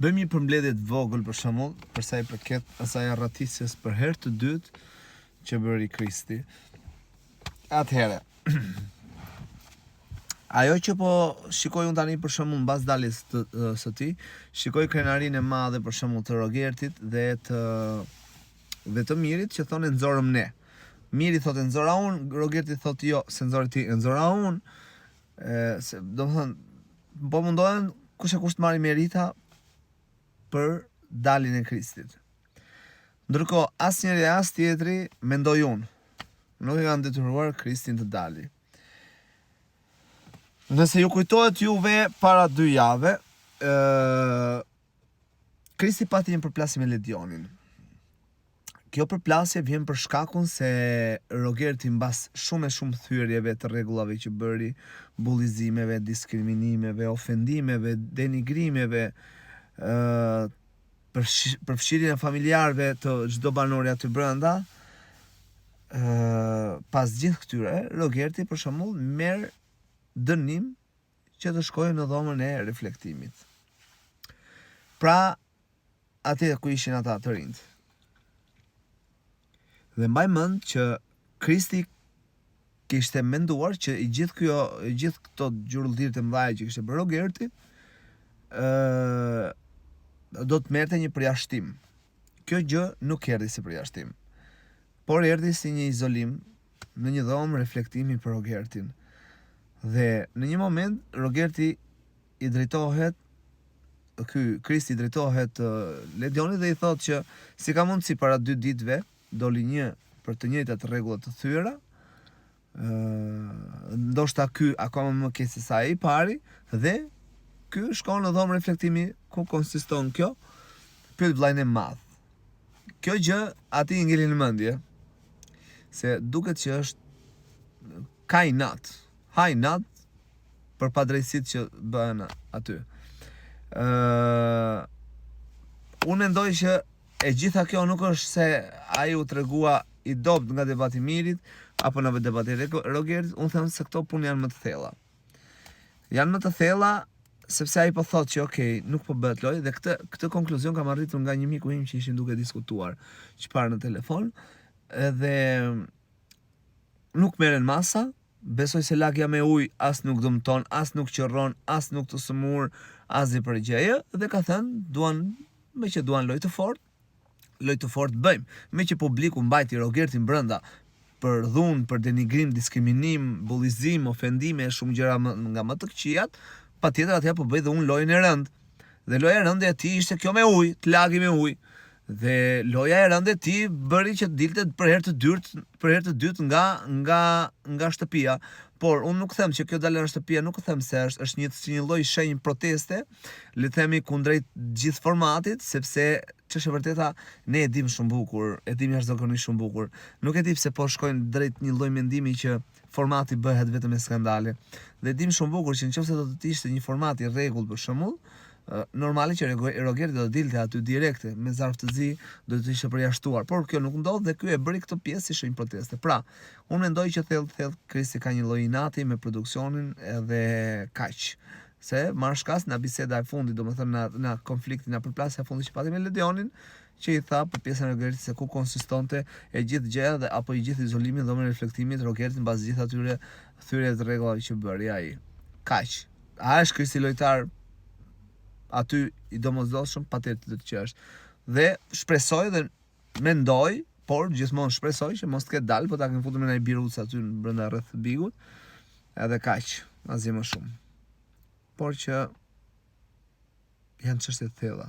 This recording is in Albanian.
Bëjmë një përmbledhje të vogël për shembull, për sa i përket asaj arratisjes për herë të dytë që bëri Kristi. Atëherë, ajo që po shikoj unë tani për shembull mbas daljes së tij, shikoj krenarinë e madhe për shembull të Rogertit dhe të Mirit që thonë nxorëm ne. Miri thotë nxora unë, Rogerti thotë jo, se nxori ti, nxora unë. Domethënë po mundohen kush e kush të marrë merita për daljen e Kristit. Ndërkohë, asnjëri as tjetri, mendoj unë, nuk e kanë detyruar Kristin të dalë. Nëse ju kujtohet juve para 2 jave, Kristi pati një përplasje me Ledionin. Kjo përplasje vjen për shkakun se Rogerti mbas shumë thyerjeve të rregullave që bëri, bullizimeve, diskriminimeve, ofendimeve, denigrimeve, përfshirjen e familjarëve të çdo banori aty brenda, pas gjithë këtyre, Rogerti për shembull merr dënim që të shkojë në dhomën e reflektimit. Pra, atje ku ishin ata të rinjt. Dhe mbaj mend që Kristi kishte menduar që i gjithë këto gjurëllëtirë të mëdha që kishte bërë Rogerti, do të merrte një përjashtim. Kjo gjë nuk erdhi si përjashtim, por erdhi si një izolim në një dhomë reflektimi për Rogertin. Dhe në një moment Rogerti i drejtohet, Kristi i drejtohet Ledionit dhe i thotë që si ka mundësi para 2 ditëve doli një për të njëjtat rregulla të thyera, ndoshta ky akoma më keq se sa i pari, dhe ky shkon në dhomë reflektimi ku konsiston kjo, pyet vllajën e madh. Kjo gjë aty i ngeli në mendje, se duket që është ka inat për padrejtësitë që bëhen aty. Unë mendoj që e gjitha kjo nuk është se ai u tregua i dobët nga debati i Mirit apo nga debati i Rogertit, unë them se këto punë janë më të thella. Janë më të thella sepse ai po thotë që okay, nuk po bëhet lojë, dhe këtë konkluzion kam arritur nga një miku im që ishin duke diskutuar çfarë në telefon, dhe nuk merren masa, besoj se lagja me ujë as nuk dëmton, as nuk qërron, as nuk të sëmur, as i përgjeje, dhe ka thënë me që duan lojë të fortë bëjmë. Me që publiku mbajti Rogertin brenda për dhunë, për denigrim, diskriminim, bullizim, ofendime, shumë gjëra nga më të këqijat, patjetër atje po bëj dhe unë lojën e rëndë. Dhe loja e rëndë e tij ishte kjo me ujë, të lagi me ujë. Dhe loja e rëndë e tij bëri që dilte për herë të dytë nga shtëpia. Por unë nuk them që kjo dalë nga shtëpia, nuk them se është një lloj shenjë proteste, le të themi kundrejt gjithë formatit, sepse ç'është e vërteta, ne e dim shumë bukur, e dim jashtëzakonisht shumë bukur. Nuk e di pse po shkojnë drejt një lloj mendimi që formati bëhet vetëm me skandale. Dhe dim shumë bukur që nëse do të ishte një format i rregullt për shembull, normale që Rogerti do të dilte aty direkte me zarftëzi, do të ishte përjashtuar, por kjo nuk ndodh dhe ky e bëri këtë pjesë si shenjë proteste. Pra, unë mendoj që thellë Kristi ka një lloj inati me produksionin edhe kaq. Se marr shkas nga biseda e fundit, domethënë nga konflikti, nga përplasja e fundit që pati me Ledionin, që i tha për pjesën e Rogertit se ku konsistonte e gjithë gjëja dhe apo i gjithë izolimi dhe dhomën e reflektimit Rogertit mbas gjithë atyre thyrjeve të rregullave që bëri ai. Kaq. A është Kristi lojtar aty i domosdoshëm? Patjetër që është. Dhe shpresoj dhe mendoj, por gjithmonë shpresoj që mos të ketë dalë, po ta kenë futur me një biruc aty brenda rreth bigut, edhe kaq, asgjë më shumë. Por që janë çështje të thella.